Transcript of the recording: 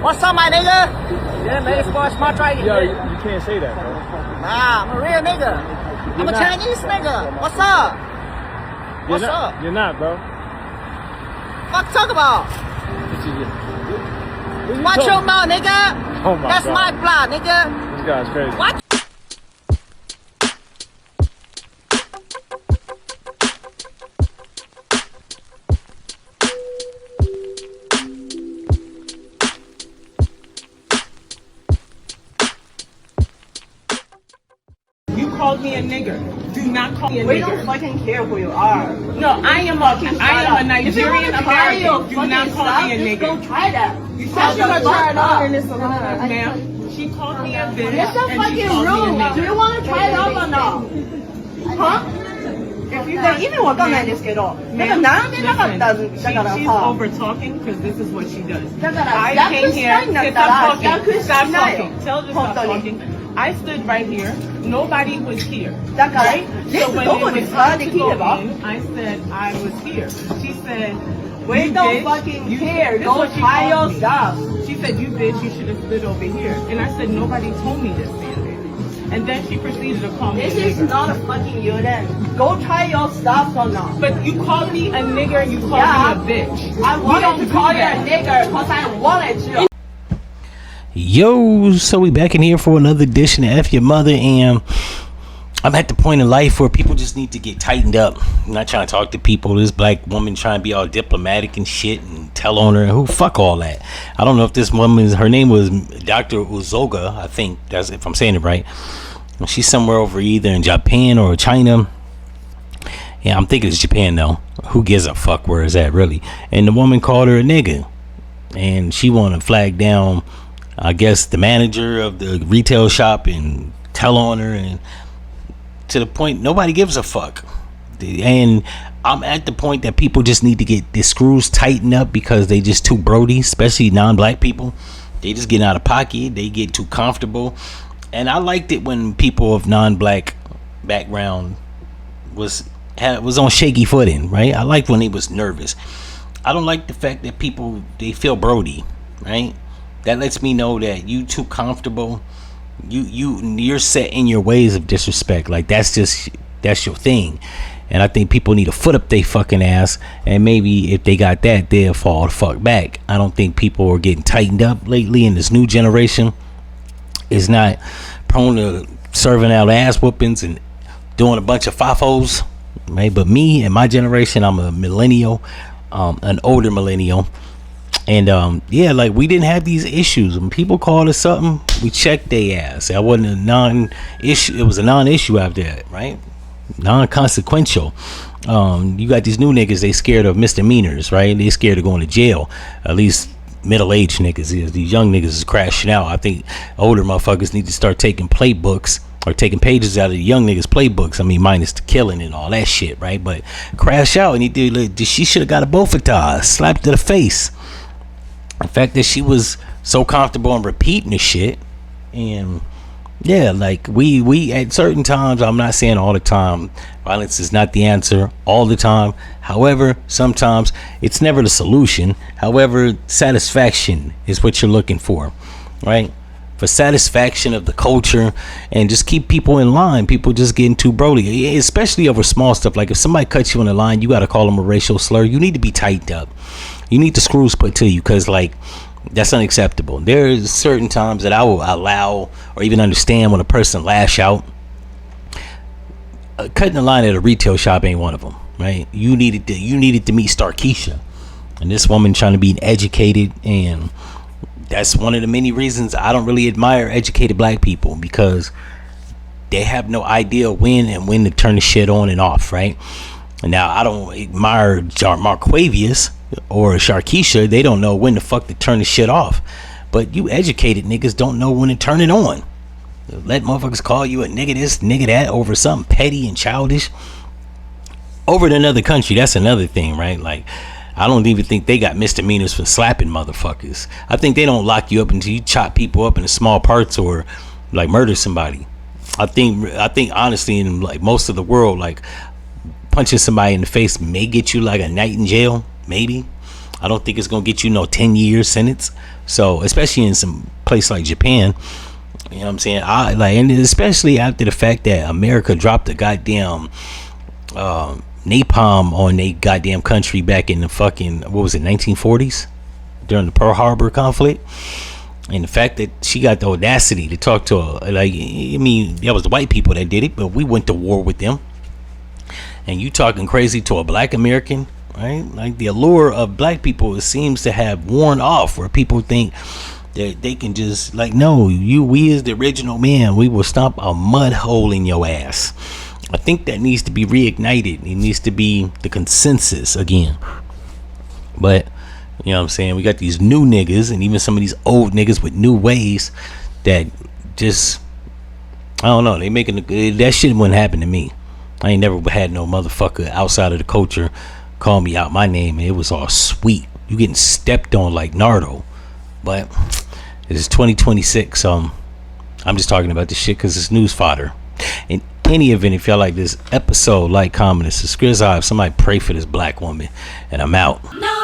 What's up, my nigga? Yeah, man, it's for a smart driving. Yo, you can't say that, bro. Nah, I'm a real nigga. I'm a Chinese nigga. What's up? What's up? You're not, bro. Fuck talk about? Watch your mouth, nigga. Oh my That's God. my blood, nigga. This guy's crazy. What? You called me a nigger. Do not call me a nigger. We don't fucking care who you are. No, I am a Nigerian American. Do not call me a nigger. Just go try that. How's you gonna try it on in this ma'am? She called me a bitch. It's so and she fucking called me a rude. nigger. Do you want to try it on or not? Huh? 意味わかんないんですけど、だからなんでなかったんだから She's さ。 over talking because this is what she does. だから I 逆 came したい here. んだっ Stop たら talking. 逆し Stop ないよ。 talking. Tell her to 本 stop 当に。 talking. I stood right here. Nobody was here. だから、 Right? レ So ッ when ど it こで was す time かで to きれ go ば in, I said I was here. She said, We "You don't bitch, fucking you- care. this is Go what she try your called me. stuff. She said, "You bitch, you should have stood over here." And I said, "Nobody told me to stand there." And then she proceeded to call me This a is nigger. not a fucking urine. Go try your stuff or not. But you called me a nigger. You called Yeah. me a bitch. I We wanted don't to do call you a that. nigger because I wanted to. Yo, so we back in here for another edition of F-ya-Motha, and I'm at the point in life where people just need to get tightened up. I'm not trying to talk to people. This black woman trying to be all diplomatic and shit and tell on her. Who fuck all that? I don't know if this woman, her name was Dr. Uzoga, I think that's if I'm saying it right. She's somewhere over either in Japan or China. Yeah, I'm thinking it's Japan though. Who gives a fuck where it's at really? And the woman called her a nigga, and she want to flag down, I guess, the manager of the retail shop and tell on her, and to the point nobody gives a fuck. And I'm at the point that people just need to get the screws tightened up because they just too brody, especially non-black people. They just get out of pocket. They get too comfortable. And I liked it when people of non-black background was on shaky footing, right? I liked when he was nervous. I don't like the fact that people, they feel brody, right? That lets me know that you too comfortable. You're set in your ways of disrespect. Like that's your thing. And I think people need to foot up their fucking ass, and maybe if they got that, they'll fall the fuck back. I don't think people are getting tightened up lately in this new generation. Is not prone to serving out ass whoopings and doing a bunch of fafos, right? But me and my generation, I'm a millennial, an older millennial, and yeah, like we didn't have these issues. When people called us something, we checked their ass. That wasn't a non-issue. It was a non-issue after that, right? Non-consequential. You got these new niggas, they scared of misdemeanors, right? They scared of going to jail. At least middle-aged niggas is. These young niggas is crashing out. I think older motherfuckers need to start taking playbooks or taking pages out of the young niggas playbooks. I mean, minus the killing and all that shit, right? But crash out, and she should have got a bofetage slapped to the face. The fact that she was so comfortable in repeating the shit, and yeah, like we at certain times, I'm not saying all the time, violence is not the answer all the time. However, sometimes it's never the solution. However, satisfaction is what you're looking for, right? For satisfaction of the culture, and just keep people in line. People just getting too brody, especially over small stuff. Like if somebody cuts you on the line, you got to call them a racial slur. You need to be tightened up. You need the screws put to you, because like that's unacceptable. There's certain times that I will allow or even understand when a person lash out. Cutting the line at a retail shop ain't one of them, right? You needed to meet Starkeisha, and this woman trying to be educated, and that's one of the many reasons I don't really admire educated black people, because they have no idea when to turn the shit on and off, right? Now I don't admire Marquavius or Sharkeisha. They don't know when the fuck to turn the shit off. But you educated niggas don't know when to turn it on. Let motherfuckers call you a nigga this, nigga that over something petty and childish. Over in another country, that's another thing, right? Like, I don't even think they got misdemeanors for slapping motherfuckers. I think they don't lock you up until you chop people up into small parts or like murder somebody. I think honestly, in like most of the world, like punching somebody in the face may get you like a night in jail, maybe. I don't think it's gonna get you no 10-year sentence. So especially in some place like Japan, you know what I'm saying? I like, and especially after the fact that America dropped the goddamn napalm on they goddamn country back in the fucking, what was it, 1940s, during the Pearl Harbor conflict. And the fact that she got the audacity to talk to her, like, I mean, that was the white people that did it, but we went to war with them. And you talking crazy to a black American, right? Like, the allure of black people seems to have worn off, where people think that they can just, like, no, we as the original man, we will stomp a mud hole in your ass. I think that needs to be reignited. It needs to be the consensus again. But you know what I'm saying, we got these new niggas and even some of these old niggas with new ways that just, I don't know, they making that shit wouldn't happen to me. I ain't never had no motherfucker outside of the culture call me out my name and it was all sweet. You getting stepped on like Nardo. But it is 2026, so I'm just talking about this shit because it's news fodder. In any event, if y'all like this episode, like, comment, and subscribe. Somebody pray for this black woman, and I'm out. No.